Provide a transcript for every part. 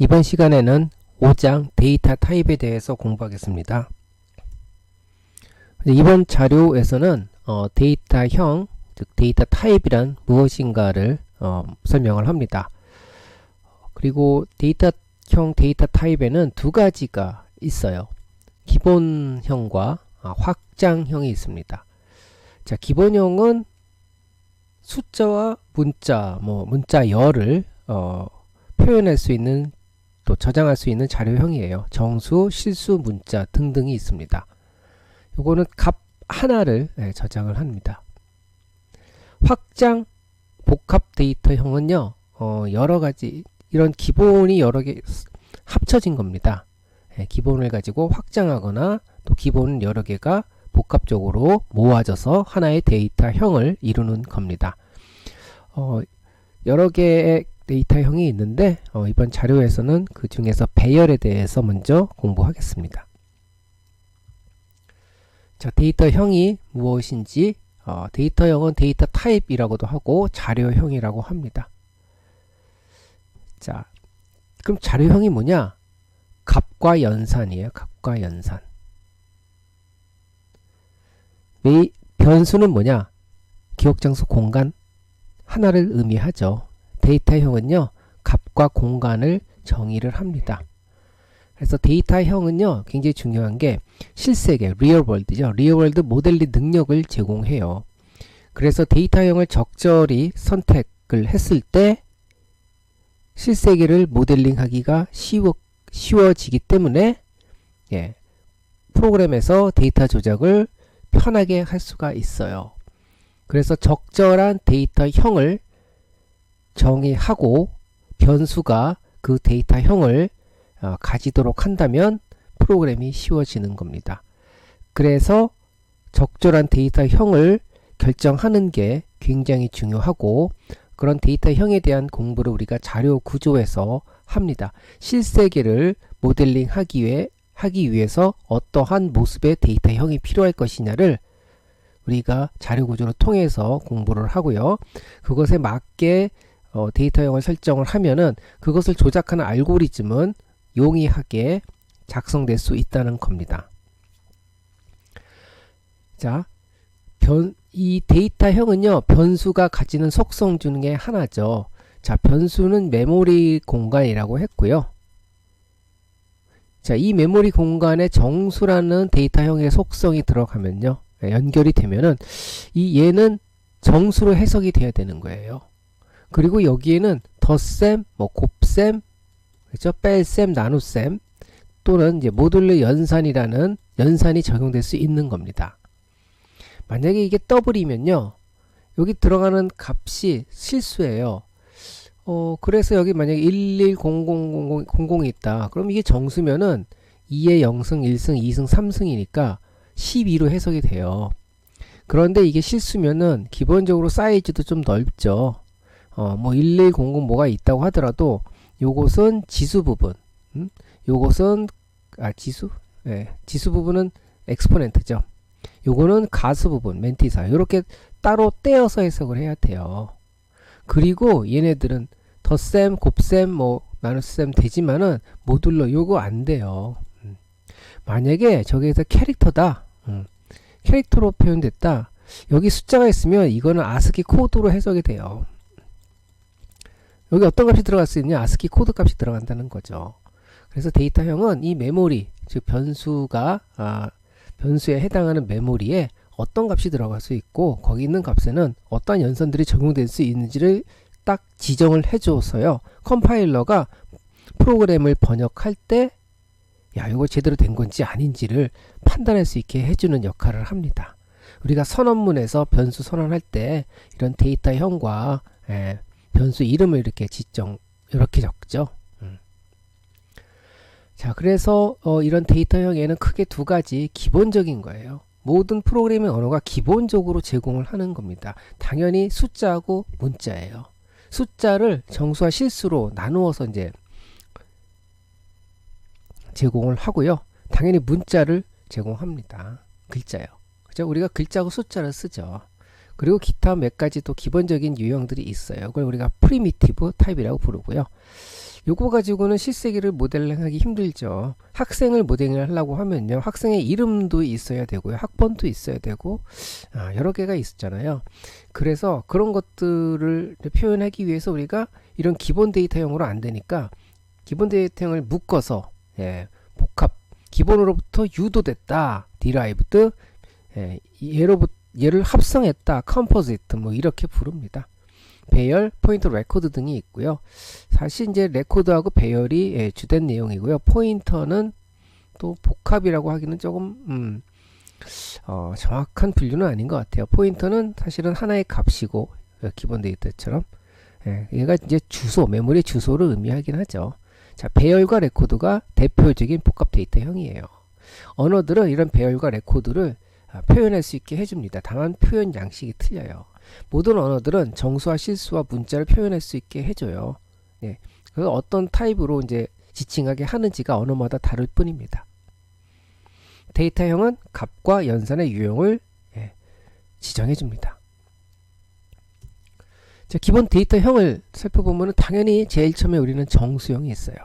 이번 시간에는 5장 데이터 타입에 대해서 공부하겠습니다. 이번 자료에서는 데이터형, 즉 데이터 타입이란 무엇인가를 설명을 합니다. 그리고 데이터형, 데이터 타입에는 두 가지가 있어요. 기본형과 확장형이 있습니다. 자, 기본형은 숫자와 문자, 문자열을 표현할 수 있는, 또 저장할 수 있는 자료형이에요. 정수, 실수, 문자 등등이 있습니다. 요거는 값 하나를 저장을 합니다. 확장 복합 데이터형은요, 여러 가지, 이런 기본이 여러 개 합쳐진 겁니다. 기본을 가지고 확장하거나 또 기본 여러 개가 복합적으로 모아져서 하나의 데이터형을 이루는 겁니다. 여러 개의 데이터형이 있는데 이번 자료에서는 그 중에서 배열에 대해서 먼저 공부하겠습니다. 자, 데이터형이 무엇인지, 데이터형은 데이터 타입이라고도 하고 자료형이라고 합니다. 자, 그럼 자료형이 뭐냐? 값과 연산이에요. 값과 연산. 변수는 뭐냐? 기억, 장소, 공간 하나를 의미하죠. 데이터형은요, 값과 공간을 정의를 합니다. 그래서 데이터형은요, 굉장히 중요한 게 실세계, 리얼월드죠. 리얼월드 모델링 능력을 제공해요. 그래서 데이터형을 적절히 선택을 했을 때 실세계를 모델링하기가 쉬워지기 때문에 프로그램에서 데이터 조작을 편하게 할 수가 있어요. 그래서 적절한 데이터형을 정의하고 변수가 그 데이터형을 가지도록 한다면 프로그램이 쉬워지는 겁니다. 그래서 적절한 데이터형을 결정하는 게 굉장히 중요하고, 그런 데이터형에 대한 공부를 우리가 자료 구조에서 합니다. 실세계를 모델링 하기 위해서 어떠한 모습의 데이터형이 필요할 것이냐를 우리가 자료 구조를 통해서 공부를 하고요. 그것에 맞게 데이터형을 설정을 하면은 그것을 조작하는 알고리즘은 용이하게 작성될 수 있다는 겁니다. 자, 이 데이터형은요, 변수가 가지는 속성 중에 하나죠. 자, 변수는 메모리 공간이라고 했고요. 자, 이 메모리 공간에 정수라는 데이터형의 속성이 들어가면요, 연결이 되면은 얘는 정수로 해석이 돼야 되는 거예요. 그리고 여기에는 덧셈, 곱셈, 그렇죠? 뺄셈, 나눗셈 또는 이제 모듈러 연산이라는 연산이 적용될 수 있는 겁니다. 만약에 이게 더블이면요, 여기 들어가는 값이 실수예요. 그래서 여기 만약에 110000이 있다. 그럼 이게 정수면은 2의 0승, 1승, 2승, 3승이니까 12로 해석이 돼요. 그런데 이게 실수면은 기본적으로 사이즈도 좀 넓죠. 1100 뭐가 있다고 하더라도 요것은 지수 부분, 요것은 지수? 지수 부분은 엑스포넨트죠. 요거는 가수 부분, 멘티사. 요렇게 따로 떼어서 해석을 해야 돼요. 그리고 얘네들은 덧셈, 곱셈, 나눗셈 되지만은 모듈러 요거 안 돼요. 만약에 저기에서 캐릭터다, 캐릭터로 표현됐다, 여기 숫자가 있으면 이거는 아스키 코드로 해석이 돼요. 여기 어떤 값이 들어갈 수 있냐? 아스키 코드 값이 들어간다는 거죠. 그래서 데이터형은 이 메모리, 즉 변수가 변수에 해당하는 메모리에 어떤 값이 들어갈 수 있고, 거기 있는 값에는 어떤 연산들이 적용될 수 있는지를 딱 지정을 해줘서요, 컴파일러가 프로그램을 번역할 때 이거 제대로 된 건지 아닌지를 판단할 수 있게 해주는 역할을 합니다. 우리가 선언문에서 변수 선언할 때 이런 데이터형과 변수 이름을 이렇게 적죠. 자, 그래서 이런 데이터형에는 크게 두 가지 기본적인 거예요. 모든 프로그래밍 언어가 기본적으로 제공을 하는 겁니다. 당연히 숫자하고 문자예요. 숫자를 정수와 실수로 나누어서 이제 제공을 하고요. 당연히 문자를 제공합니다. 글자요. 그죠? 우리가 글자하고 숫자를 쓰죠. 그리고 기타 몇 가지 또 기본적인 유형들이 있어요. 그걸 우리가 프리미티브 타입이라고 부르고요. 요거 가지고는 실세기를 모델링하기 힘들죠. 학생을 모델링을 하려고 하면요, 학생의 이름도 있어야 되고요, 학번도 있어야 되고, 여러 개가 있었잖아요. 그래서 그런 것들을 표현하기 위해서 우리가 이런 기본 데이터형으로 안 되니까 기본 데이터형을 묶어서, 복합, 기본으로부터 유도됐다, derived, 얘를 합성했다, composite, 뭐 이렇게 부릅니다. 배열, 포인터, 레코드 등이 있고요. 사실 이제 레코드하고 배열이 주된 내용이고요. 포인터는 또 복합이라고 하기는 조금 정확한 분류는 아닌 것 같아요. 포인터는 사실은 하나의 값이고, 기본 데이터처럼 얘가 이제 주소, 메모리 주소를 의미하긴 하죠. 자, 배열과 레코드가 대표적인 복합 데이터형이에요. 언어들은 이런 배열과 레코드를 표현할 수 있게 해줍니다. 다만 표현 양식이 틀려요. 모든 언어들은 정수와 실수와 문자를 표현할 수 있게 해줘요. 그래서 어떤 타입으로 이제 지칭하게 하는지가 언어마다 다를 뿐입니다. 데이터형은 값과 연산의 유형을 지정해 줍니다. 자, 기본 데이터형을 살펴보면 당연히 제일 처음에 우리는 정수형이 있어요.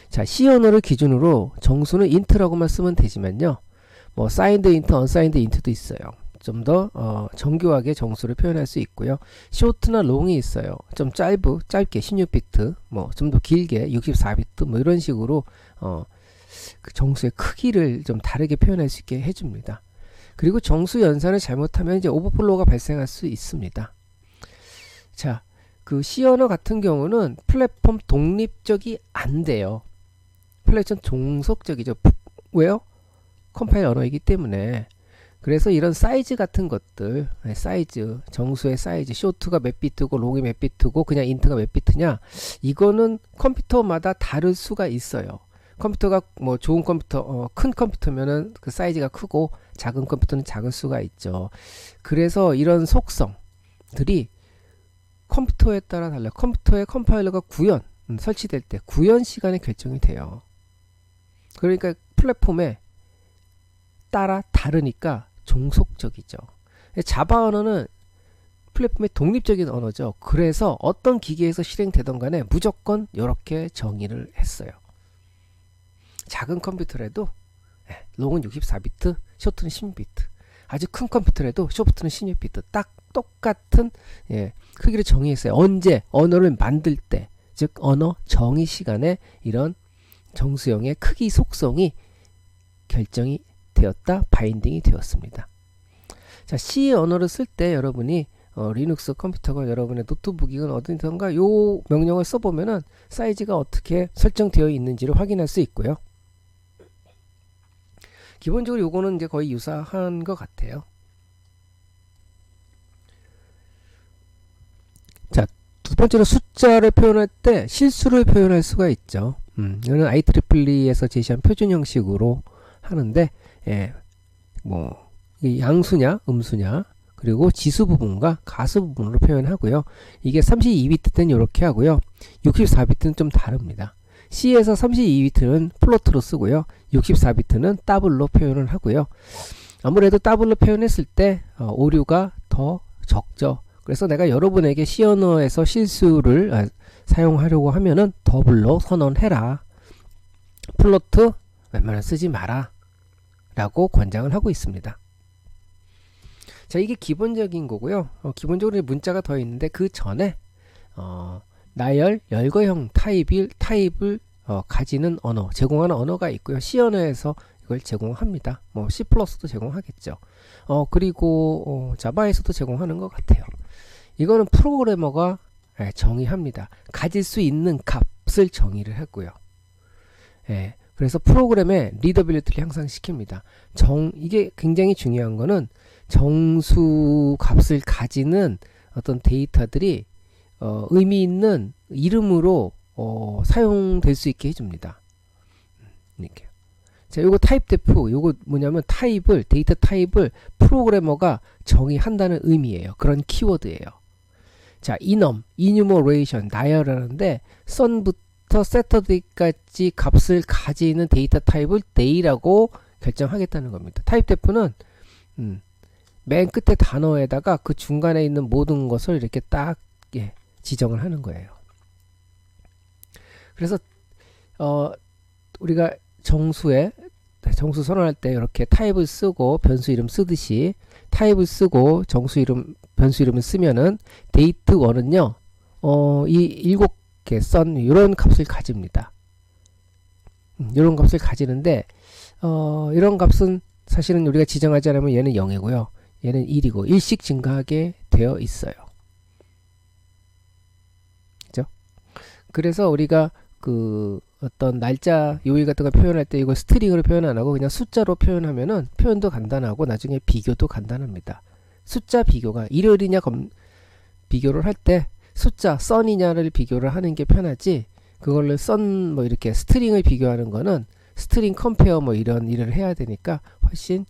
자, C 언어를 기준으로 정수는 int라고만 쓰면 되지만요, 뭐 signed int, unsigned int도 있어요. 좀 더 정교하게 정수를 표현할 수 있고요. short나 long이 있어요. 좀 짧게 16비트, 뭐 좀 더 길게 64비트, 뭐 이런 식으로 그 정수의 크기를 좀 다르게 표현할 수 있게 해줍니다. 그리고 정수 연산을 잘못하면 이제 오버플로우가 발생할 수 있습니다. 자, 그 C 언어 같은 경우는 플랫폼 독립적이 안 돼요. 플랫폼 종속적이죠. 왜요? 컴파일 언어이기 때문에. 그래서 이런 사이즈 같은 것들, 사이즈, 정수의 사이즈, 쇼트가 몇 비트고 롱이 몇 비트고 그냥 인트가 몇 비트냐, 이거는 컴퓨터마다 다를 수가 있어요. 컴퓨터가 뭐 좋은 컴퓨터, 큰 컴퓨터면은 그 사이즈가 크고 작은 컴퓨터는 작을 수가 있죠. 그래서 이런 속성들이 컴퓨터에 따라 달라요. 컴퓨터의 컴파일러가 구현, 설치될 때 구현 시간에 결정이 돼요. 그러니까 플랫폼에 따라 다르니까 종속적이죠. 자바 언어는 플랫폼의 독립적인 언어죠. 그래서 어떤 기계에서 실행되던 간에 무조건 이렇게 정의를 했어요. 작은 컴퓨터라도 롱은 64비트, 쇼트는 16비트. 아주 큰 컴퓨터라도 쇼트는 16비트. 딱 똑같은 크기를 정의했어요. 언제 언어를 만들 때, 즉 언어 정의 시간에 이런 정수형의 크기 속성이 결정이 되었다, 바인딩이 되었습니다. 자, C 언어를 쓸 때 여러분이 리눅스 컴퓨터가 여러분의 노트북이건 어디든가 요 명령을 써보면은 사이즈가 어떻게 설정되어 있는지를 확인할 수 있고요. 기본적으로 요거는 이제 거의 유사한 것 같아요. 자, 두 번째로 숫자를 표현할 때 실수를 표현할 수가 있죠. 이거는 IEEE에서 제시한 표준 형식으로 하는데, 뭐 양수냐 음수냐 그리고 지수 부분과 가수 부분으로 표현하고요. 이게 32비트 때는 이렇게 하고요. 64비트는 좀 다릅니다. C에서 32비트는 플로트로 쓰고요. 64비트는 더블로 표현을 하고요. 아무래도 더블로 표현했을 때 오류가 더 적죠. 그래서 내가 여러분에게 C 언어에서 실수를 사용하려고 하면은 더블로 선언해라. 플로트 웬만하면 쓰지 마라 라고 권장을 하고 있습니다. 자, 이게 기본적인 거고요. 기본적으로 문자가 더 있는데 그 전에 나열, 열거형 타입을 가지는 언어, 제공하는 언어가 있고요. C 언어에서 이걸 제공합니다. 뭐 C++도 제공하겠죠. 그리고 자바에서도 제공하는 것 같아요. 이거는 프로그래머가 정의합니다. 가질 수 있는 값을 정의를 했고요. 그래서 프로그램의 리더빌리티를 향상시킵니다. 이게 굉장히 중요한 거는 정수 값을 가지는 어떤 데이터들이 의미 있는 이름으로 사용될 수 있게 해줍니다. 이렇게. 자, 요거 타입 데프, 요거 뭐냐면 데이터 타입을 프로그래머가 정의한다는 의미예요. 그런 키워드예요. 자, enumeration, 나열하는데 son부터 saturday까지 값을 가지는 데이터 타입을 day라고 결정하겠다는 겁니다. 타입 데프는 맨 끝에 단어에다가 그 중간에 있는 모든 것을 이렇게 딱 지정을 하는 거예요. 그래서 우리가 정수 선언할 때 이렇게 타입을 쓰고 변수 이름 쓰듯이 타입을 쓰고 정수 이름 변수 이름을 쓰면은 date1은요 이 7개 선 이런 값을 가집니다. 이런 값을 가지는데 이런 값은 사실은 우리가 지정하지 않으면 얘는 0이고요. 얘는 1이고 일씩 증가하게 되어 있어요. 그죠? 그래서 우리가 그 어떤 날짜 요일 같은 거 표현할 때 이거 스트링으로 표현 안 하고 그냥 숫자로 표현하면은 표현도 간단하고 나중에 비교도 간단합니다. 숫자 비교가 일요일이냐 비교를 할 때 숫자 선이냐를 비교를 하는 게 편하지 그걸로 선 뭐 이렇게 스트링을 비교하는 거는 스트링 컴페어 뭐 이런 일을 해야 되니까 훨씬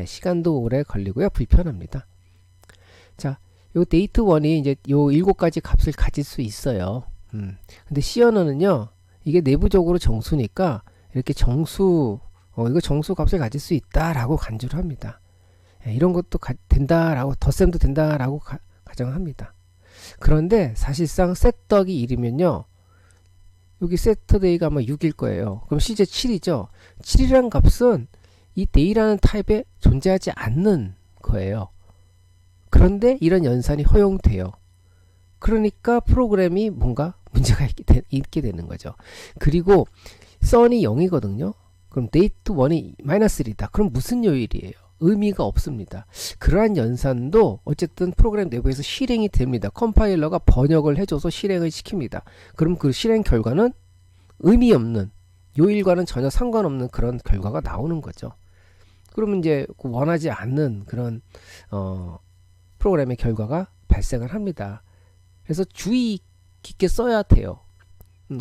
시간도 오래 걸리고요. 불편합니다. 자, 요 date1이 이제 요 7가지 값을 가질 수 있어요. 근데 C 언어는요, 이게 내부적으로 정수니까 이렇게 정수, 이거 정수 값을 가질 수 있다라고 간주를 합니다. 이런 것도 된다라고, 덧셈도 된다라고 가정합니다. 그런데 사실상 set 더하기 1이면요, 여기 세터데이가 아마 6일 거예요. 그럼 실제 7이죠. 7이라는 값은 이 day라는 타입에 존재하지 않는 거예요. 그런데 이런 연산이 허용돼요. 그러니까 프로그램이 뭔가 문제가 있게 되는 거죠. 그리고 sun이 0이거든요. 그럼 date1이 -1이다. 그럼 무슨 요일이에요? 의미가 없습니다. 그러한 연산도 어쨌든 프로그램 내부에서 실행이 됩니다. 컴파일러가 번역을 해줘서 실행을 시킵니다. 그럼 그 실행 결과는 의미 없는, 요일과는 전혀 상관없는 그런 결과가 나오는 거죠. 그러면 이제 원하지 않는 그런 프로그램의 결과가 발생을 합니다. 그래서 주의 깊게 써야 돼요.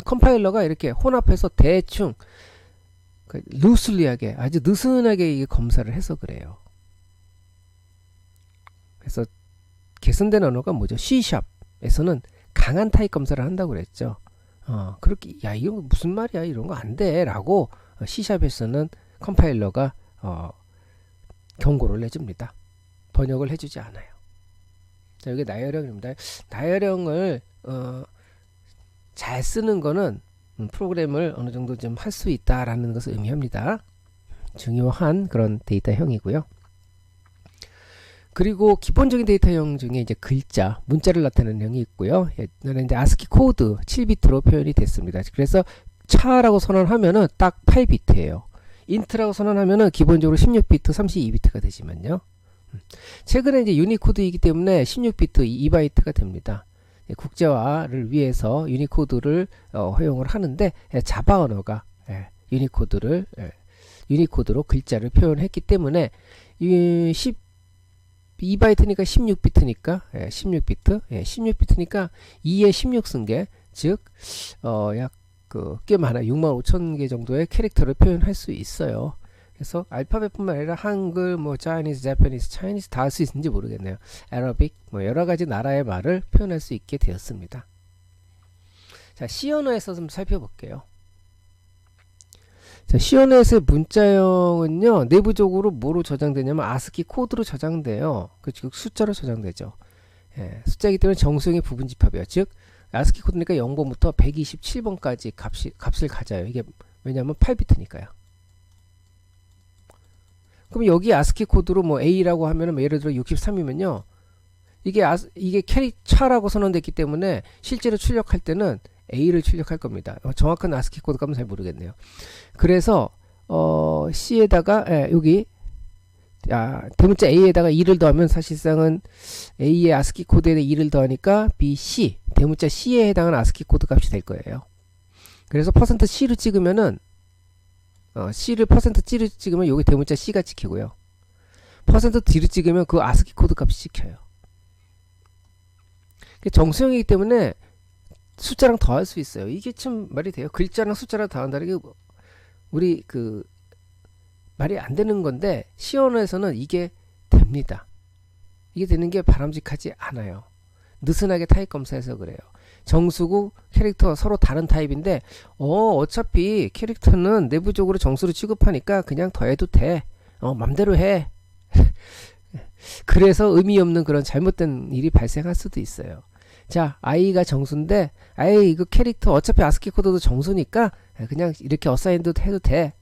컴파일러가 이렇게 혼합해서 대충 루슬리하게 아주 느슨하게 이게 검사를 해서 그래요. 그래서 개선된 언어가 뭐죠? C#에서는 강한 타입 검사를 한다고 그랬죠. 그렇게 야 이런 거 무슨 말이야 이런 거 안 돼라고 C#에서는 컴파일러가 경고를 내줍니다. 번역을 해주지 않아요. 자, 여기 나열형입니다. 나열형을 잘 쓰는 거는 프로그램을 어느 정도 좀 할 수 있다라는 것을 의미합니다. 중요한 그런 데이터형이고요. 그리고 기본적인 데이터형 중에 이제 글자, 문자를 나타내는 형이 있고요. 옛날에 이제 ASCII 코드 7비트로 표현이 됐습니다. 그래서 차라고 선언하면은 딱 8비트예요. 인트라고 선언하면은 기본적으로 16비트, 32비트가 되지만요. 최근에 이제 유니코드이기 때문에 16비트, 2바이트가 됩니다. 국제화를 위해서 유니코드를 허용을 하는데 자바 언어가 유니코드로 글자를 표현했기 때문에 2바이트니까 16비트니까 16비트 16비트니까 2에 16 쓴 게 즉 약 꽤 많아 65,000개 정도의 캐릭터를 표현할 수 있어요. 그래서 알파벳뿐만 아니라 한글, 뭐 Chinese, Japanese, Chinese 다 할 수 있는지 모르겠네요. Arabic, 뭐 여러 가지 나라의 말을 표현할 수 있게 되었습니다. 자, C 언어에서 좀 살펴볼게요. 자, C 언어에서의 문자형은요, 내부적으로 뭐로 저장되냐면 ASCII 코드로 저장돼요. 즉 숫자로 저장되죠. 숫자이기 때문에 정수형의 부분 집합이에요. 즉 ASCII 코드니까 0번부터 127번까지 값을 가져요. 이게 왜냐하면 8비트니까요. 그럼 여기 ASCII 코드로 뭐 A라고 하면은 뭐 예를 들어 63이면요. 이게 차라고 선언됐기 때문에 실제로 출력할 때는 A를 출력할 겁니다. 정확한 ASCII 코드 값은 잘 모르겠네요. 그래서 C에다가 여기 대문자 A에다가 2를 더하면 사실상은 A의 ASCII 코드에 2를 더하니까 BC 대문자 C에 해당하는 ASCII 코드 값이 될 거예요. 그래서 %C로 찍으면은 C를 %G로 찍으면 여기 대문자 C가 찍히고요. %D로 찍으면 그 ASCII 코드 값이 찍혀요. 정수형이기 때문에 숫자랑 더할 수 있어요. 이게 참 말이 돼요. 글자랑 숫자랑 더한다는 게 우리 말이 안 되는 건데 C 언어에서는 이게 됩니다. 이게 되는 게 바람직하지 않아요. 느슨하게 타입 검사해서 그래요. 정수고 캐릭터가 서로 다른 타입인데 어차피 캐릭터는 내부적으로 정수로 취급하니까 그냥 더해도 돼. 맘대로 해. 그래서 의미 없는 그런 잘못된 일이 발생할 수도 있어요. 자, i가 정수인데, 아이, 이거 캐릭터 어차피 아스키 코드도 정수니까, 그냥 이렇게 어사인도 해도 돼.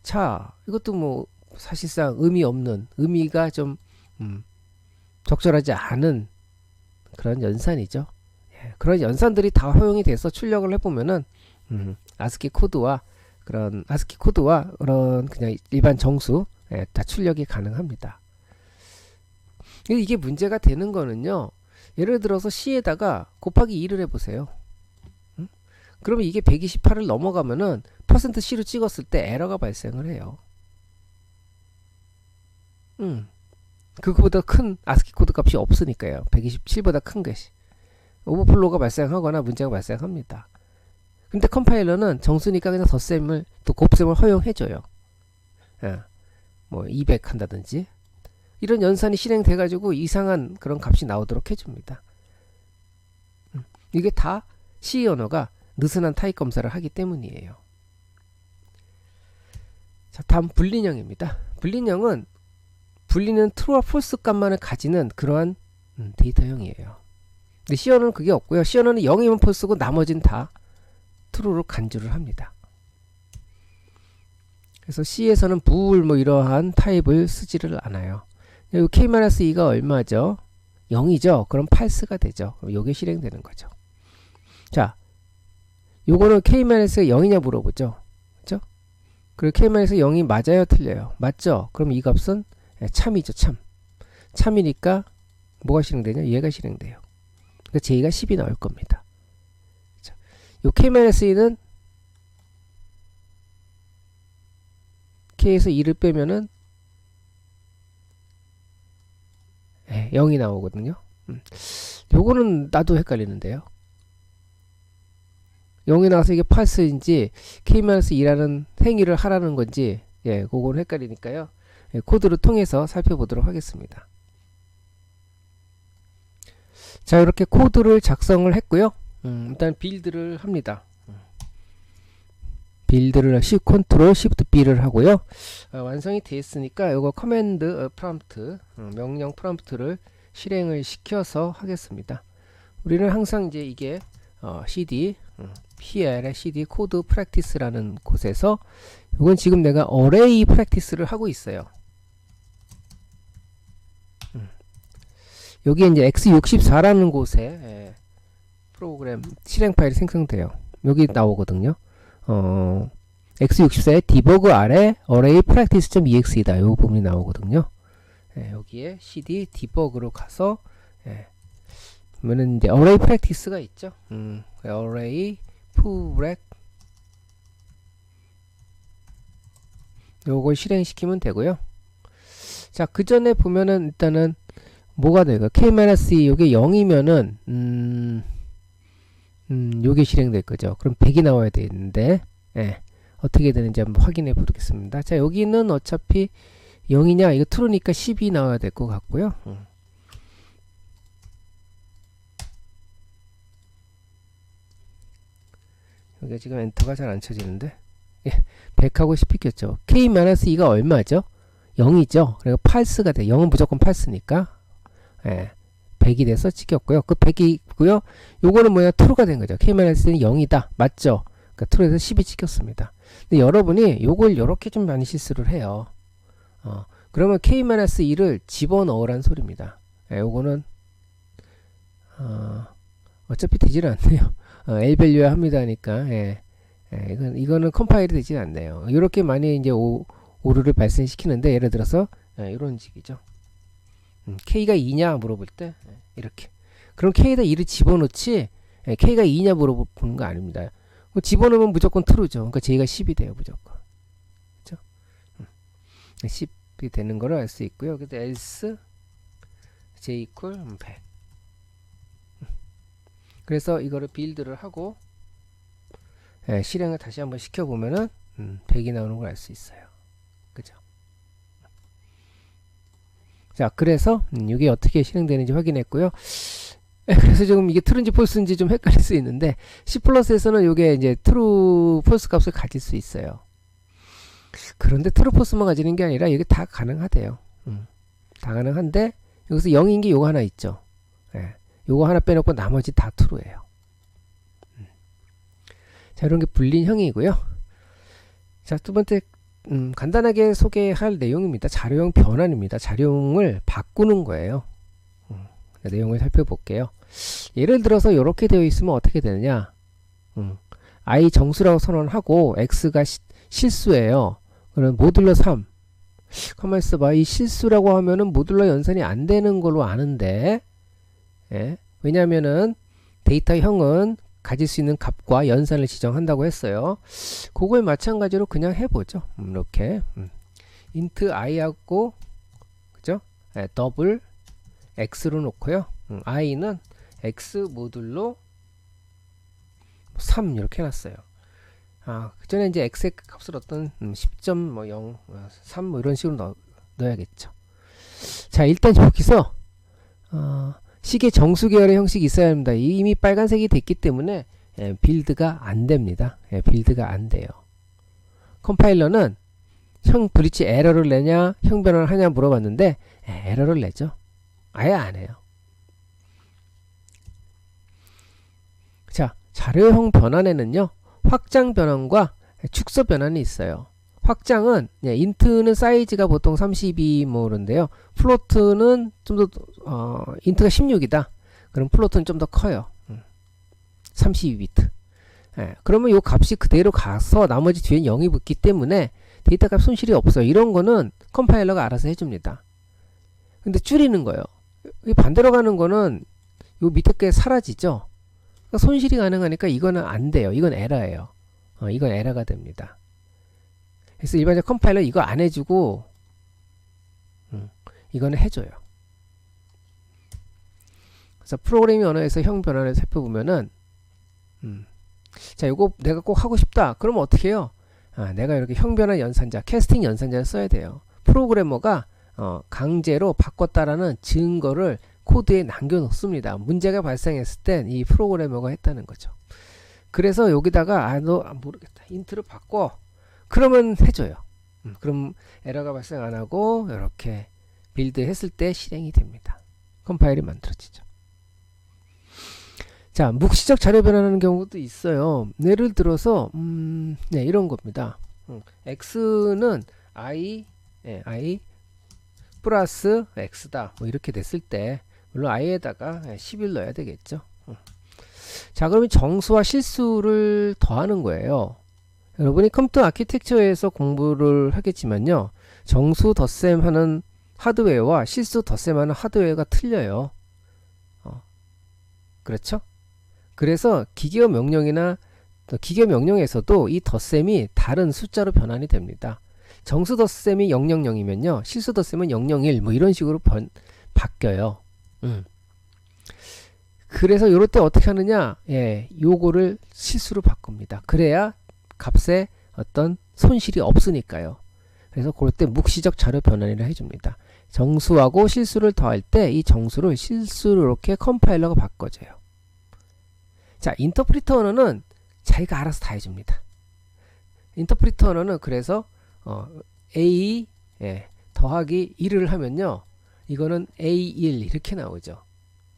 자, 이것도 뭐, 사실상 의미가 좀, 적절하지 않은 그런 연산이죠. 예, 그런 연산들이 다 허용이 돼서 출력을 해보면은, 아스키 코드와 그런 그냥 일반 정수, 예, 다 출력이 가능합니다. 이게 문제가 되는 거는요, 예를 들어서 C에다가 곱하기 2를 해보세요. 그러면 이게 128을 넘어가면은 %C로 찍었을 때 에러가 발생을 해요. 그거보다 큰 아스키 코드 값이 없으니까요. 127보다 큰 것이 오버플로우가 발생하거나 문제가 발생합니다. 근데 컴파일러는 정수니까 그냥 덧셈을 또 곱셈을 허용해줘요. 예, 뭐 200 한다든지 이런 연산이 실행돼 가지고 이상한 그런 값이 나오도록 해줍니다. 이게 다 C 언어가 느슨한 타입 검사를 하기 때문이에요. 자, 다음 불린형입니다. 불린형은 불리는 true와 false 값만을 가지는 그러한 데이터형이에요. 근데 C 언어는 그게 없고요. C 언어는 0이면 false고 나머지는 다 true로 간주를 합니다. 그래서 C에서는 bool 뭐 이러한 타입을 쓰지를 않아요. 여기 K-2가 얼마죠? 0이죠? 그럼 false가 되죠. 그럼 요게 실행되는 거죠. 자, 요거는 K-가 0이냐 물어보죠. 그죠? 그리고 K-가 0이 맞아요? 틀려요? 맞죠? 그럼 이 값은 참이죠, 참. 참이니까 뭐가 실행되냐? 얘가 실행돼요. 그러니까 J가 10이 나올 겁니다. 자, 요 K-2는 K에서 2를 빼면은 0이 나오거든요. 요거는 나도 헷갈리는데요. 0이 나와서 이게 false인지 K-2라는 행위를 하라는 건지 그거는 헷갈리니까요. 코드를 통해서 살펴보도록 하겠습니다. 자, 이렇게 코드를 작성을 했고요. 일단 빌드를 합니다. 빌드를 컨트롤 Shift B를 하고요. 완성이 되었으니까 이거 커맨드 프롬프트 명령 프롬프트를 실행을 시켜서 하겠습니다. 우리는 항상 이제 이게 cd PL의 cd 코드 프랙티스라는 곳에서 이건 지금 내가 어레이 프랙티스를 하고 있어요. 여기에 이제 x64라는 곳에 프로그램 실행 파일이 생성돼요. 여기 나오거든요. x64의 디버그 아래 array practice.exe다. 요 부분이 나오거든요. 여기에 cd 디버그로 가서 보면은 이제 array practice가 있죠. array 프렉 요걸 실행시키면 되고요. 자, 그 전에 보면은 일단은 뭐가 돼요? K-2 요게 0이면은 요게 실행될 거죠. 그럼 100이 나와야 되는데 어떻게 되는지 한번 확인해 보겠습니다. 자, 여기는 어차피 0이냐 이거 true니까 10이 나와야 될 것 같고요. 여기가 지금 엔터가 잘 안 쳐지는데 100하고 10 있겠죠. K-2가 얼마죠? 0이죠. 그리고 false가 돼. 0은 무조건 false니까 100이 돼서 찍혔고요. 그 100이고요. 요거는 뭐야? true가 된 거죠. K-는 0이다. 맞죠? 그러니까 true에서 10이 찍혔습니다. 근데 여러분이 요걸 요렇게 좀 많이 실수를 해요. 그러면 K-2를 집어넣으란 소리입니다. 요거는 어차피 되질 않네요. L밸류야 합니다 하니까 이거는 컴파일이 되진 않네요. 이렇게 많이 이제 오류를 발생시키는데 예를 들어서 이런 식이죠. K가 2냐 물어볼 때 이렇게 그럼 K에다 2를 집어넣지 K가 2냐 물어보는 거 아닙니다. 집어넣으면 무조건 true죠. 그러니까 J가 10이 돼요 무조건. 그렇죠? 10이 되는 거를 알 수 있고요. 그래서 else J equal 100 그래서 이거를 빌드를 하고 실행을 다시 한번 시켜보면은 100이 나오는 걸 알 수 있어요. 그죠? 자, 그래서 이게 어떻게 실행되는지 확인했고요. 그래서 지금 이게 true인지 false인지 좀 헷갈릴 수 있는데 C++에서는 이게 이제 true, false 값을 가질 수 있어요. 그런데 true, false만 가지는 게 아니라 이게 다 가능하대요. 다 가능한데 여기서 0인 게 요거 하나 있죠. 요거 하나 빼놓고 나머지 다 true예요. 자, 이런 게 불린형이고요. 자, 두 번째 간단하게 소개할 내용입니다. 자료형 변환입니다. 자료형을 바꾸는 거예요. 내용을 살펴볼게요. 예를 들어서 이렇게 되어 있으면 어떻게 되느냐. i 정수라고 선언하고 x가 실수예요. 그럼 모듈러 3. 가만히 있어봐. 이 실수라고 하면은 모듈러 연산이 안 되는 걸로 아는데, 예? 왜냐면은 데이터형은 가질 수 있는 값과 연산을 지정한다고 했어요. 그걸 마찬가지로 그냥 해보죠. 이렇게 int i하고 그죠? 네, 더블 x로 놓고요. i는 x 모듈로 3 이렇게 해놨어요. 그 전에 이제 x의 값을 어떤 10.0, 3 뭐 이런 식으로 넣어야겠죠. 자, 일단 여기서 식의 정수 계열의 형식이 있어야 합니다. 이미 빨간색이 됐기 때문에 빌드가 안 됩니다. 빌드가 안 돼요. 컴파일러는 형 브릿지 에러를 내냐, 형 변환을 하냐 물어봤는데 에러를 내죠. 아예 안 해요. 자, 자료형 변환에는요, 확장 변환과 축소 변환이 있어요. 확장은 int는 사이즈가 보통 32 뭐 그런데요. 플로트는 좀 더 int가 16이다. 그럼 플로트는 좀 더 커요. 32비트. 그러면 이 값이 그대로 가서 나머지 뒤엔 0이 붙기 때문에 데이터 값 손실이 없어요. 이런 거는 컴파일러가 알아서 해줍니다. 근데 줄이는 거예요. 반대로 가는 거는 요 밑에 게 사라지죠. 그러니까 손실이 가능하니까 이거는 안 돼요. 이건 에러예요. 이건 에러가 됩니다. 그래서 일반적 컴파일러 이거 안 해주고 이거는 해줘요. 그래서 프로그래밍 언어에서 형 변환을 살펴보면은 자, 이거 내가 꼭 하고 싶다. 그러면 어떻게 해요? 내가 이렇게 형 변환 연산자, 캐스팅 연산자를 써야 돼요. 프로그래머가 강제로 바꿨다라는 증거를 코드에 남겨놓습니다. 문제가 발생했을 땐 이 프로그래머가 했다는 거죠. 그래서 여기다가 너 모르겠다. 인트를 바꿔. 그러면 해줘요. 그럼 에러가 발생 안 하고 이렇게 빌드 했을 때 실행이 됩니다. 컴파일이 만들어지죠. 자, 묵시적 자료 변환하는 경우도 있어요. 예를 들어서 네, 이런 겁니다. x는 i 플러스 x다. 뭐 이렇게 됐을 때 물론 i에다가 10을 넣어야 되겠죠. 자, 그러면 정수와 실수를 더하는 거예요. 여러분이 컴퓨터 아키텍처에서 공부를 하겠지만요, 정수 덧셈 하는 하드웨어와 실수 덧셈 하는 하드웨어가 틀려요. 그렇죠? 그래서 기계어 명령이나 기계 명령에서도 이 덧셈이 다른 숫자로 변환이 됩니다. 정수 덧셈이 000이면요, 실수 덧셈은 001 뭐 이런 식으로 바뀌어요. 그래서 요럴 때 어떻게 하느냐, 요거를 실수로 바꿉니다. 그래야 값에 어떤 손실이 없으니까요. 그래서 그럴 때 묵시적 자료 변환이라 해줍니다. 정수하고 실수를 더할 때 이 정수를 실수로 이렇게 컴파일러가 바꿔줘요. 자, 인터프리터 언어는 자기가 알아서 다 해줍니다. 인터프리터 언어는 그래서 A 더하기 1을 하면요, 이거는 A1 이렇게 나오죠.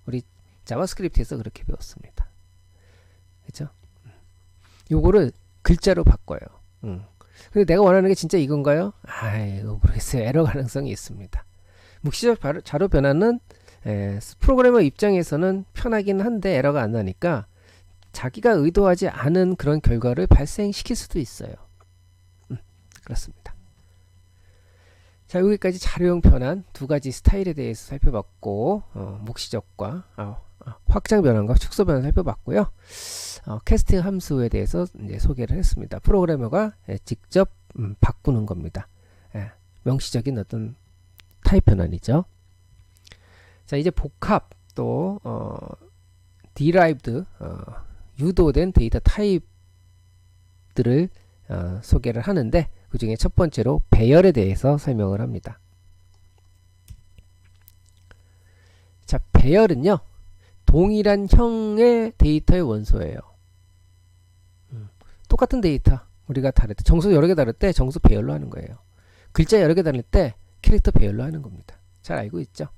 우리 자바스크립트에서 그렇게 배웠습니다. 그렇죠? 요거를 글자로 바꿔요. 근데 내가 원하는 게 진짜 이건가요? 이거 모르겠어요. 에러 가능성이 있습니다. 묵시적 자료 변환은 프로그래머 입장에서는 편하긴 한데 에러가 안 나니까 자기가 의도하지 않은 그런 결과를 발생시킬 수도 있어요. 그렇습니다. 자, 여기까지 자료형 변환 두 가지 스타일에 대해서 살펴봤고, 묵시적과 확장 변환과 축소 변환 살펴봤고요. 캐스팅 함수에 대해서 이제 소개를 했습니다. 프로그래머가 직접 바꾸는 겁니다. 명시적인 어떤 타입 변환이죠. 자, 이제 복합 또 derived 유도된 데이터 타입들을 소개를 하는데, 그 중에 첫 번째로 배열에 대해서 설명을 합니다. 자, 배열은요, 동일한 형의 데이터의 원소예요. 똑같은 데이터 우리가 다를 때, 정수 여러 개 다를 때 정수 배열로 하는 거예요. 글자 여러 개 다를 때 캐릭터 배열로 하는 겁니다. 잘 알고 있죠?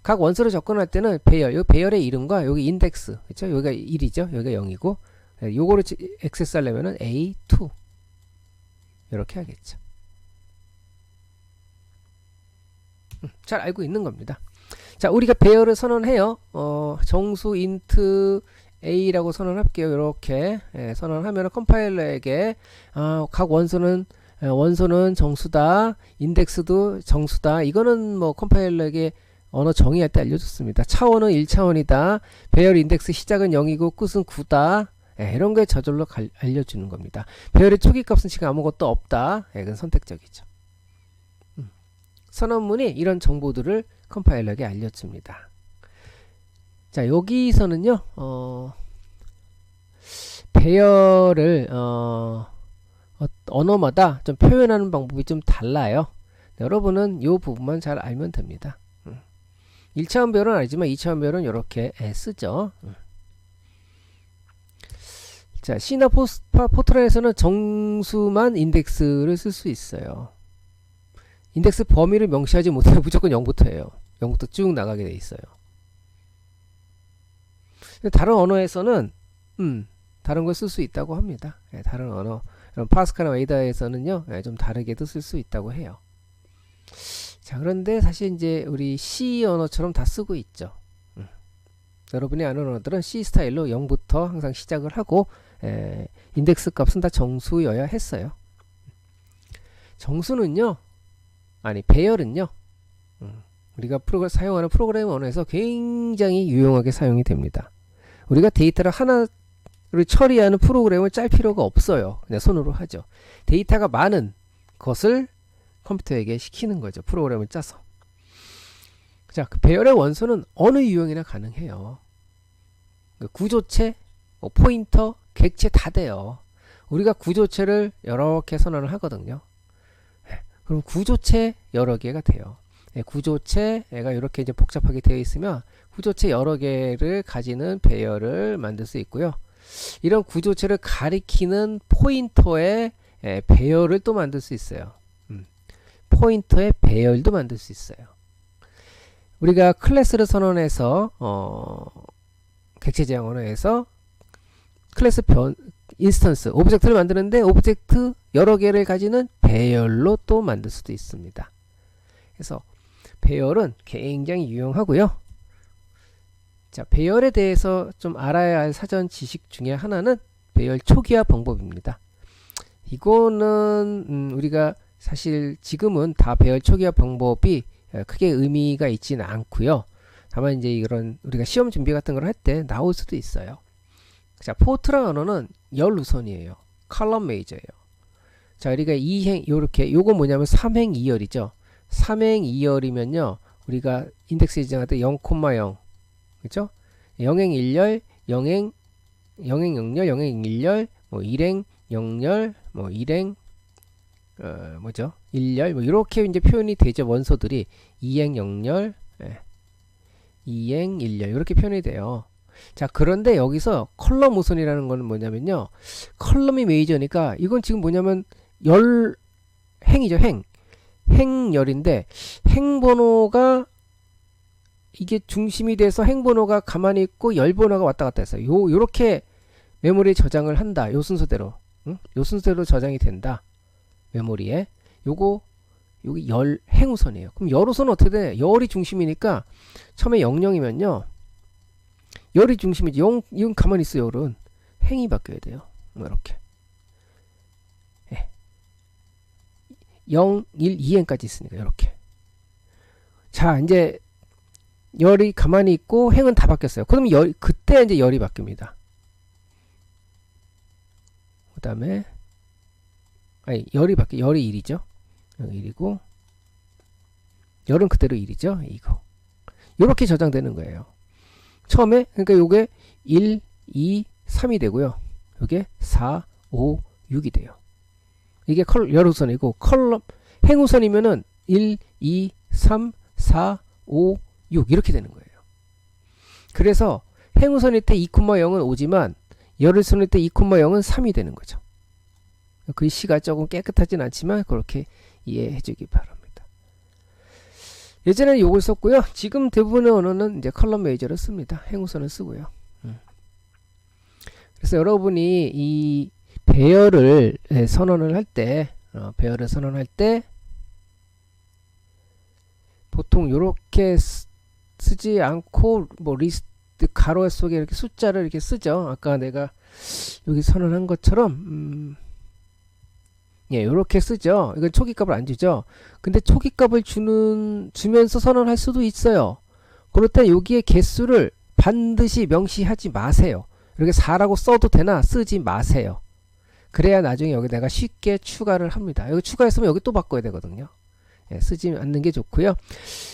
각 원소를 접근할 때는 배열, 요 배열의 이름과 여기 인덱스, 그쵸? 여기가 1이죠. 여기가 0이고, 요거를 액세스하려면은 A2 이렇게 하겠죠. 잘 알고 있는 겁니다. 자, 우리가 배열을 선언해요. 정수 int a라고 선언할게요. 이렇게 선언하면 컴파일러에게 각 원소는 정수다, 인덱스도 정수다. 이거는 뭐 컴파일러에게 언어 정의할 때 알려줬습니다. 차원은 1차원이다. 배열 인덱스 시작은 0이고 끝은 9다. 이런 게 저절로 알려주는 겁니다. 배열의 초기 값은 지금 아무것도 없다. 이건 선택적이죠. 선언문이 이런 정보들을 컴파일러에게 알려줍니다. 자, 여기서는요, 배열을, 언어마다 좀 표현하는 방법이 좀 달라요. 여러분은 이 부분만 잘 알면 됩니다. 1차원 배열은 아니지만 2차원 배열은 이렇게 쓰죠. 자, C나 포트란에서는 정수만 인덱스를 쓸 수 있어요. 인덱스 범위를 명시하지 못해요. 무조건 0부터예요. 0부터 쭉 나가게 돼 있어요. 다른 언어에서는 다른 걸 쓸 수 있다고 합니다. 다른 언어, 파스칼이나 웨이더에서는요, 좀 다르게도 쓸 수 있다고 해요. 자, 그런데 사실 이제 우리 C 언어처럼 다 쓰고 있죠. 여러분이 아는 언어들은 C 스타일로 0부터 항상 시작을 하고, 인덱스 값은 다 정수여야 했어요. 정수는요, 배열은요, 우리가 사용하는 프로그래밍 언어에서 굉장히 유용하게 사용이 됩니다. 우리가 데이터를 하나를 처리하는 프로그램을 짤 필요가 없어요. 그냥 손으로 하죠. 데이터가 많은 것을 컴퓨터에게 시키는 거죠. 프로그램을 짜서. 자, 그 배열의 원소는 어느 유형이나 가능해요. 구조체, 포인터, 객체 다 돼요. 우리가 구조체를 여러 개 선언을 하거든요. 그럼 구조체 여러 개가 돼요. 구조체가 이렇게 이제 복잡하게 되어 있으면 구조체 여러 개를 가지는 배열을 만들 수 있고요. 이런 구조체를 가리키는 포인터의 배열을 또 만들 수 있어요. 포인터의 배열도 만들 수 있어요. 우리가 클래스를 선언해서 객체 지향 언어에서 클래스 인스턴스, 오브젝트를 만드는데 오브젝트 여러 개를 가지는 배열로 또 만들 수도 있습니다. 그래서 배열은 굉장히 유용하고요. 자, 배열에 대해서 좀 알아야 할 사전 지식 중에 하나는 배열 초기화 방법입니다. 이거는 우리가 사실 지금은 다 배열 초기화 방법이 크게 의미가 있지는 않고요. 다만 이제 이런 우리가 시험 준비 같은 걸 할 때 나올 수도 있어요. 자, 포트란 언어는 열 우선이에요. 컬럼 메이저예요. 자, 우리가 2행 요렇게 요거 뭐냐면 3행 2열이죠. 3행 2열이면요. 우리가 인덱스 지정할 때 0,0 그렇죠? 0행 1열, 0행 0열, 0행 1열, 뭐 1행 0열, 뭐 1행 뭐죠? 1열 뭐 이렇게 이제 표현이 되죠. 원소들이 2행 0열, 2행 1열 이렇게 표현이 돼요. 자, 그런데 여기서 컬럼 우선이라는 거는 뭐냐면요. 컬럼이 메이저니까 이건 지금 뭐냐면 열 행이죠. 행열인데 행번호가 이게 중심이 돼서 행번호가 가만히 있고 열번호가 왔다 갔다 해서 요렇게 메모리에 저장을 한다. 요 순서대로. 요 순서대로 저장이 된다. 메모리에. 여기 열 행우선이에요. 그럼 열우선은 어떻게 돼? 열이 중심이니까 처음에 00이면요. 열이 중심이지. 이건 가만히 있어. 열은 행이 바뀌어야 돼요. 뭐 이렇게 0, 1, 2행까지 있으니까 이렇게. 자, 이제 열이 가만히 있고 행은 다 바뀌었어요. 그러면 그때 이제 열이 바뀝니다. 그 다음에 열이 1이죠. 1이고 열은 그대로 1이죠. 이거 이렇게 저장되는 거예요. 처음에 그러니까 요게 1, 2, 3이 되고요. 요게 4, 5, 6이 돼요. 이게 열우선이고 컬럼 행우선이면은 1, 2, 3, 4, 5, 6 이렇게 되는 거예요. 그래서 행우선일 때 2,0은 5지만 열우선일 때 2,0은 3이 되는 거죠. 글씨가 조금 깨끗하진 않지만 그렇게 이해해 주기 바랍니다. 예전에는 요걸 썼고요. 지금 대부분의 언어는 이제 컬럼 메이저를 씁니다. 행우선을 쓰고요. 그래서 여러분이 이 배열을 선언을 할 때, 배열을 선언할 때 보통 요렇게 쓰지 않고 뭐 리스트 가로 속에 이렇게 숫자를 이렇게 쓰죠. 아까 내가 여기 선언한 것처럼 예, 요렇게 쓰죠. 이건 초기값을 안 주죠. 근데 초기값을 주면서 선언할 수도 있어요. 그럴 때 여기에 개수를 반드시 명시하지 마세요. 이렇게 4라고 써도 되나 쓰지 마세요. 그래야 나중에 여기다가 쉽게 추가를 합니다. 여기 추가했으면 여기 또 바꿔야 되거든요. 예, 쓰지 않는 게 좋고요.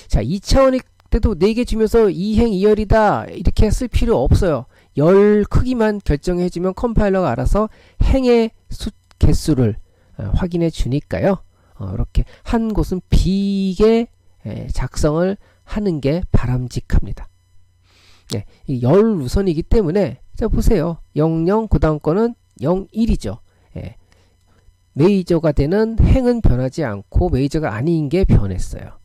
자, 2차원일 때도 4개 주면서 2행 2열이다 이렇게 쓸 필요 없어요. 열 크기만 결정해 주면 컴파일러가 알아서 행의 개수를 확인해 주니까요. 이렇게 한 곳은 비게 작성을 하는 게 바람직합니다. 네, 열 우선이기 때문에 자 보세요. 00 그 다음 거는 01이죠. 예, 메이저가 되는 행은 변하지 않고 메이저가 아닌 게 변했어요.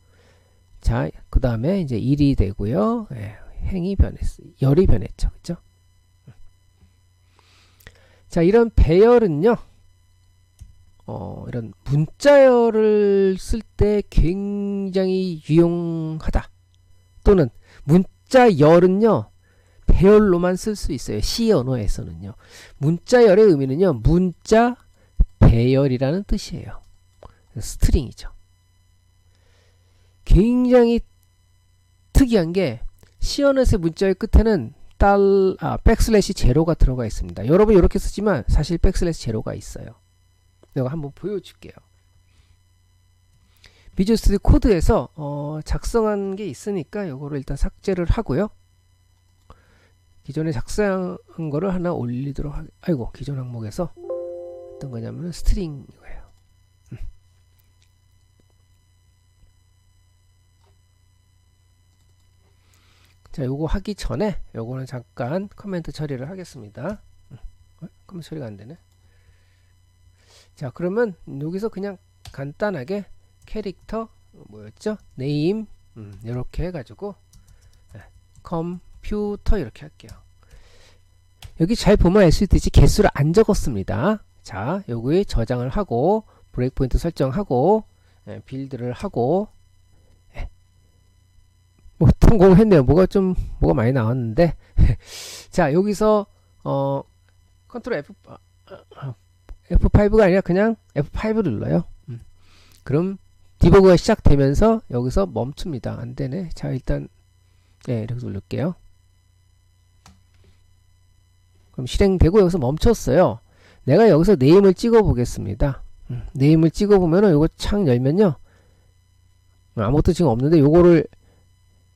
자, 그 다음에 이제 1이 되고요. 예, 행이 변했어요. 열이 변했죠. 그죠? 자, 이런 배열은요. 이런 문자열을 쓸 때 굉장히 유용하다. 또는 문자열은요. 배열로만 쓸 수 있어요. C 언어에서는요. 문자열의 의미는요. 문자 배열이라는 뜻이에요. 스트링이죠. 굉장히 특이한 게 C 언어에서의 문자열 끝에는 백슬래시 제로가 들어가 있습니다. 여러분 이렇게 쓰지만 사실 백슬래시 제로가 있어요. 내가 한번 보여줄게요. 비주얼 스튜디오 코드에서 작성한 게 있으니까 이거를 일단 삭제를 하고요. 기존에 작성한 거를 하나 올리도록 아이고 기존 항목에서 어떤 거냐면 스트링이에요. 자, 요거 하기 전에 요거는 잠깐 커멘트 처리를 하겠습니다. 커멘트 처리가 안 되네. 자, 그러면 여기서 그냥 간단하게 캐릭터 뭐였죠? 네임 이렇게 해가지고 컴퓨터 이렇게 할게요. 여기 잘 보면 알 수 있듯이 개수를 안 적었습니다. 자, 여기 저장을 하고 브레이크 포인트 설정하고 빌드를 하고 뭐 성공했네요. 뭐가 많이 나왔는데 자, 여기서 컨트롤 F5가 아니라 그냥 F5를 눌러요. 그럼 디버그가 시작되면서 여기서 멈춥니다. 안 되네. 자, 일단 이렇게 누를게요. 그럼 실행되고 여기서 멈췄어요. 내가 여기서 네임을 찍어 보겠습니다. 네임을 찍어 보면은 요거 창 열면요. 아무것도 지금 없는데 요거를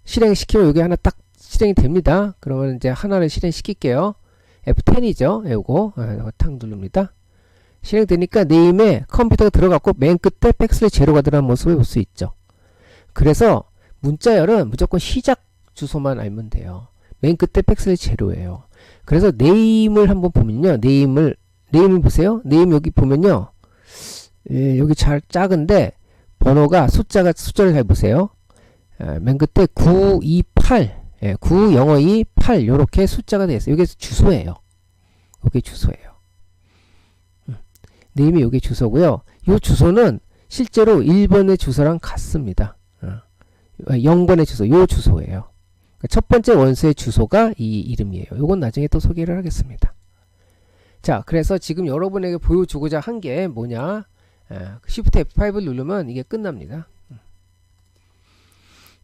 실행시키면 여기 하나 딱 실행이 됩니다. 그러면 이제 하나를 실행시킬게요. F10이죠. 요거 탁 누릅니다. 실행되니까 네임에 컴퓨터가 들어갔고 맨 끝에 백슬래시 제로가 들어간 모습을 볼 수 있죠. 그래서 문자열은 무조건 시작 주소만 알면 돼요. 맨 끝에 백슬래시 제로예요. 그래서 네임을 한번 보면요. 네임을 보세요. 네임 여기 보면요. 여기 잘 작은데 번호가 숫자를 잘 보세요. 맨 끝에 928 9028 요렇게 숫자가 되어 있어요. 이게 주소예요. 이게 주소예요. 네임이 이게 주소고요. 이 주소는 실제로 1번의 주소랑 같습니다. 0번의 주소, 요 주소예요. 첫 번째 원소의 주소가 이 이름이에요. 요건 나중에 또 소개를 하겠습니다. 자, 그래서 지금 여러분에게 보여주고자 한 게 뭐냐? Shift F5를 누르면 이게 끝납니다.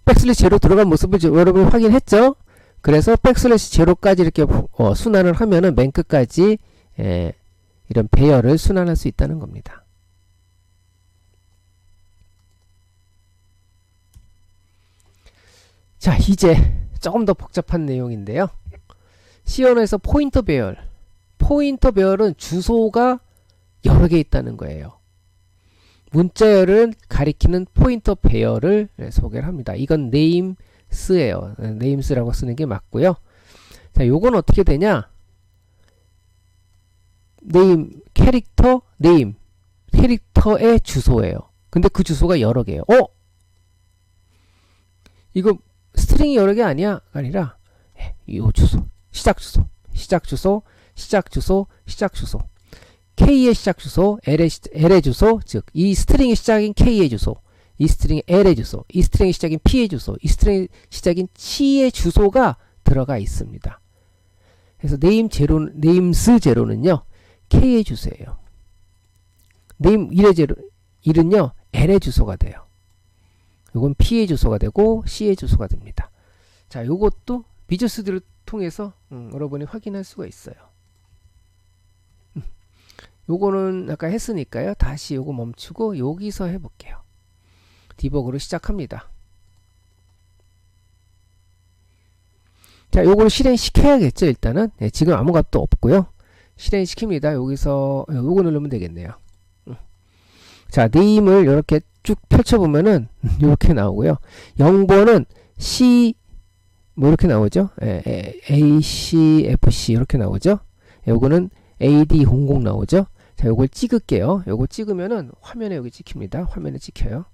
백슬래시 제로 들어간 모습을 여러분이 확인했죠? 그래서 백슬래시 제로까지 이렇게 순환을 하면은 맨 끝까지 이런 배열을 순환할 수 있다는 겁니다. 자, 이제 조금 더 복잡한 내용인데요. C 언어에서 포인터 배열. 포인터 배열은 주소가 여러 개 있다는 거예요. 문자열은 가리키는 포인터 배열을 소개를 합니다. 이건 네임스예요. 네임스라고 쓰는 게 맞고요. 자, 요건 어떻게 되냐? 네임, 캐릭터, 네임. 캐릭터의 주소예요. 근데 그 주소가 여러 개예요. 이거 스트링이 여러 개 아니야? 아니라 요 주소, 시작 주소, 시작 주소, 시작 주소, 시작 주소. K의 시작 주소, L의 주소, 즉 이 스트링의 시작인 K의 주소, 이 스트링의 L의 주소, 이 스트링의 시작인 P의 주소, 이 스트링의 시작인 C의 주소가 들어가 있습니다. 그래서 네임스 제로는요 K의 주소예요. 네임 1은요 L의 주소가 돼요. 요건 P의 주소가 되고 C의 주소가 됩니다. 자, 요것도 비주얼 스튜디오를 통해서 여러분이 확인할 수가 있어요. 요거는 아까 했으니까요. 다시 요거 멈추고 여기서 해볼게요. 디버그로 시작합니다. 자, 요거를 실행시켜야겠죠. 일단은 지금 아무것도 없고요. 실행시킵니다. 여기서 요거 누르면 되겠네요. 자, 네임을 이렇게 쭉 펼쳐보면은 이렇게 나오고요. 0번은 C 뭐 이렇게 나오죠. ACFC 이렇게 나오죠. 요거는 AD00 나오죠. 자, 요걸 찍을게요. 요거 찍으면은 화면에 여기 찍힙니다. 화면에 찍혀요.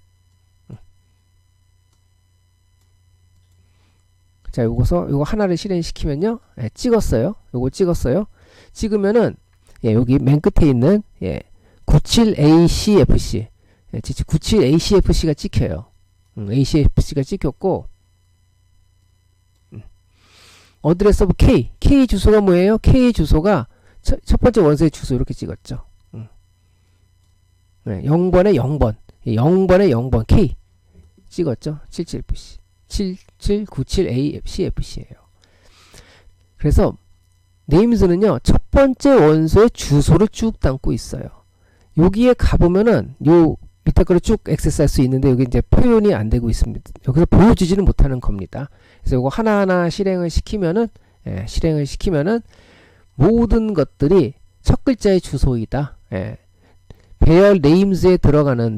자, 요거 하나를 실행시키면요. 찍었어요. 요거 찍었어요. 찍으면은 여기 맨 끝에 있는 97ACFC 97ACFC가 찍혀요. ACFC가 찍혔고 어드레스 오브 K 주소가 뭐예요? K 주소가 첫 번째 원소의 주소 이렇게 찍었죠. 0번에 0번 0번에 0번 K 찍었죠. 77FC 7797ACFC예요. 그래서 네임스는요 첫 번째 원소의 주소를 쭉 담고 있어요. 여기에 가보면은 요 밑에 거를 쭉 액세스할 수 있는데 여기 이제 표현이 안 되고 있습니다. 여기서 보여주지는 못하는 겁니다. 그래서 이거 하나하나 실행을 시키면은 모든 것들이 첫 글자의 주소이다. 배열 네임스에 들어가는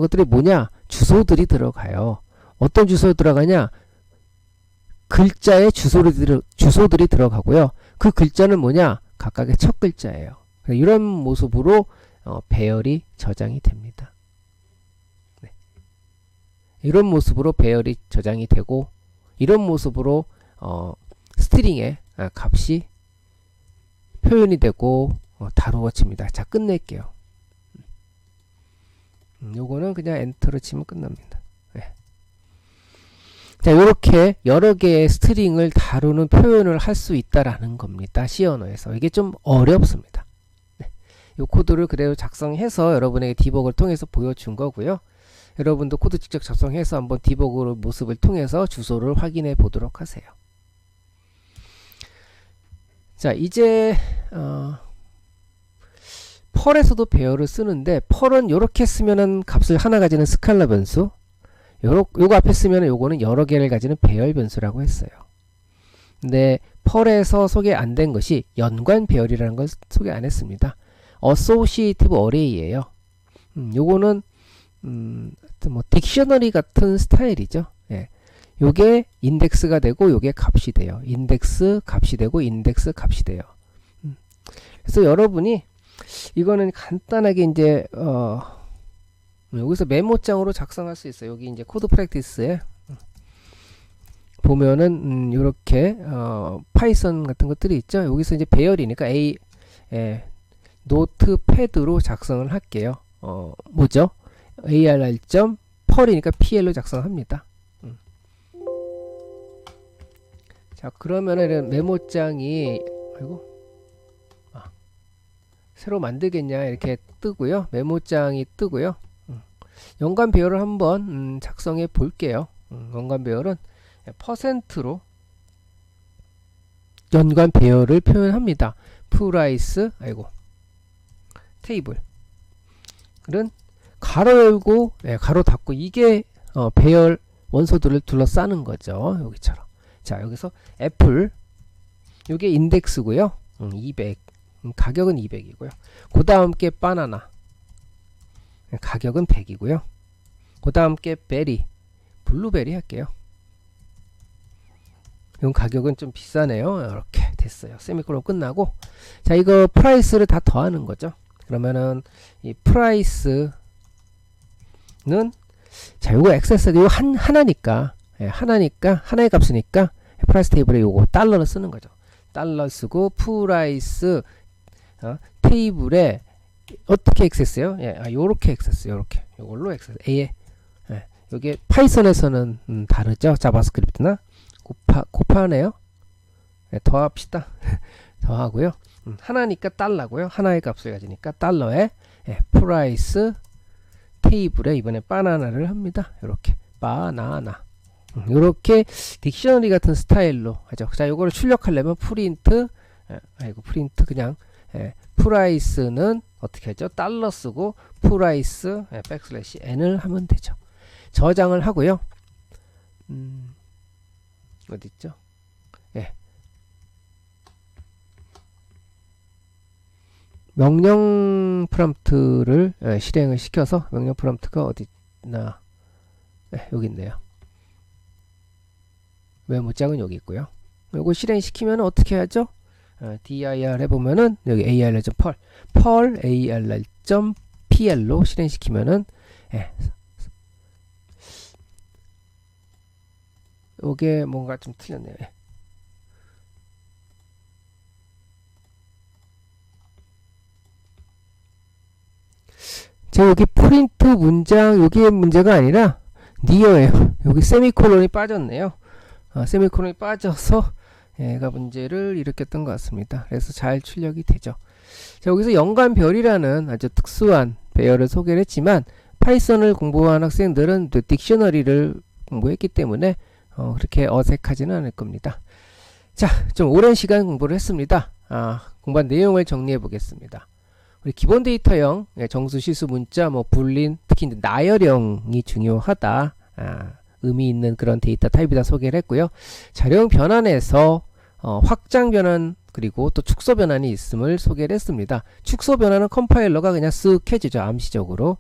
것들이 뭐냐? 주소들이 들어가요. 어떤 주소 들어가냐? 글자의 주소들이 들어가고요. 그 글자는 뭐냐? 각각의 첫 글자예요. 이런 모습으로 배열이 저장이 됩니다. 네. 이런 모습으로 배열이 저장이 되고 이런 모습으로 스트링의 값이 표현이 되고 다루어집니다. 자, 끝낼게요. 요거는 그냥 엔터를 치면 끝납니다. 네. 자, 요렇게 여러 개의 스트링을 다루는 표현을 할 수 있다라는 겁니다. C 언어에서. 이게 좀 어렵습니다. 네. 요 코드를 그대로 작성해서 여러분에게 디버그를 통해서 보여준 거고요. 여러분도 코드 직접 작성해서 한번 디버그 모습을 통해서 주소를 확인해 보도록 하세요. 자, 이제 펄에서도 배열을 쓰는데 펄은 이렇게 쓰면은 값을 하나 가지는 스칼라 변수, 요거 앞에 쓰면은 요거는 여러 개를 가지는 배열 변수라고 했어요. 근데 펄에서 소개 안 된 것이 연관 배열이라는 걸 소개 안 했습니다. Associative Array예요. 요거는 뭐 딕셔너리 같은 스타일이죠. 예. 요게 인덱스가 되고 요게 값이 돼요. 인덱스 값이 되고 인덱스 값이 돼요. 그래서 여러분이 이거는 간단하게 이제 여기서 메모장으로 작성할 수 있어요. 여기 이제 코드 프랙티스에 보면은 요렇게 파이썬 같은 것들이 있죠. 여기서 이제 배열이니까 노트패드로 작성을 할게요. 뭐죠? arr.per이니까 pl로 작성합니다. 자, 그러면은 메모장이 새로 만들겠냐 이렇게 뜨고요. 메모장이 뜨고요. 연관 배열을 한번 작성해 볼게요. 연관 배열은 %로 연관 배열을 표현합니다. 프라이스 테이블은 가로 열고 가로 닫고 이게 배열 원소들을 둘러싸는 거죠. 여기처럼. 자, 여기서 애플 요게 인덱스고요. 200 가격은 200이고요. 그 다음 게 바나나 가격은 100이고요. 그 다음 게 베리 블루베리 할게요. 이건 가격은 좀 비싸네요. 이렇게 됐어요. 세미콜론 끝나고 자, 이거 프라이스를 다 더하는 거죠. 그러면은 이 프라이스는 자, 요거 액세스 이거 하나니까 하나니까 하나의 값이니까 프라이스 테이블에 요거 달러를 쓰는 거죠. 달러 쓰고 프라이스 테이블에 어떻게 액세스요? 요렇게 액세스, 요렇게 요걸로 액세스. A에 요게 파이썬에서는 다르죠. 자바스크립트나 곱하네요. 더합시다. 더하고요. 하나니까 달러고요. 하나의 값을 가지니까 달러에 프라이스 테이블에 이번에 바나나를 합니다. 요렇게 바나나. 요렇게 딕셔너리 같은 스타일로 하죠. 자, 요거를 출력하려면 프린트 프린트 그냥 프라이스는 어떻게 하죠? 달러 쓰고 프라이스 백슬래시 n을 하면 되죠. 저장을 하고요. 어디 있죠? 명령 프롬프트를 실행을 시켜서 명령 프롬프트가 어디 있나? 여기 있네요. 메모장은 여기 있고요. 요거 실행시키면 어떻게 하죠? dir 해보면은 여기 arr.perl arr.pl로 실행시키면은 요게 뭔가 좀 틀렸네요. 자, 여기 프린트 문장 여기에 문제가 아니라 니어예요. 여기 세미콜론이 빠졌네요. 세미콜론이 빠져서 얘가 문제를 일으켰던 것 같습니다. 그래서 잘 출력이 되죠. 자, 여기서 연관별이라는 아주 특수한 배열을 소개를 했지만 파이썬을 공부한 학생들은 딕셔너리를 공부했기 때문에 그렇게 어색하지는 않을 겁니다. 자, 좀 오랜 시간 공부를 했습니다. 공부한 내용을 정리해 보겠습니다. 우리 기본 데이터형 정수, 시수, 문자, 불린, 특히 이제 나열형이 중요하다. 의미 있는 그런 데이터 타입이다 소개를 했고요. 자료형 변환에서 확장 변환 그리고 또 축소 변환이 있음을 소개를 했습니다. 축소 변환은 컴파일러가 그냥 쓱 해주죠. 암시적으로.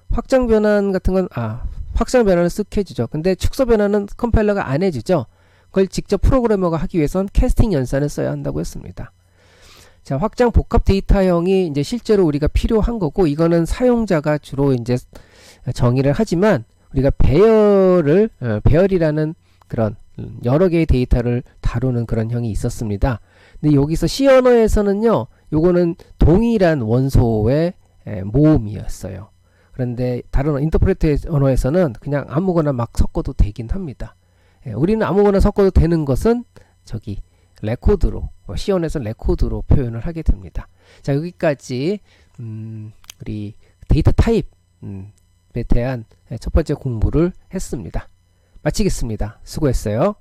확장 변환 같은 건 확장 변환은 쓱 해주죠. 근데 축소 변환은 컴파일러가 안 해주죠. 그걸 직접 프로그래머가 하기 위해선 캐스팅 연산을 써야 한다고 했습니다. 자, 확장 복합 데이터형이 이제 실제로 우리가 필요한 거고, 이거는 사용자가 주로 이제 정의를 하지만, 우리가 배열이라는 그런 여러 개의 데이터를 다루는 그런 형이 있었습니다. 근데 여기서 C 언어에서는요, 요거는 동일한 원소의 모음이었어요. 그런데 다른 인터프레터 언어에서는 그냥 아무거나 막 섞어도 되긴 합니다. 우리는 아무거나 섞어도 되는 것은 저기 레코드로, C원에서 레코드로 표현을 하게 됩니다. 자, 여기까지 우리 데이터 타입에 대한 첫 번째 공부를 했습니다. 마치겠습니다. 수고했어요.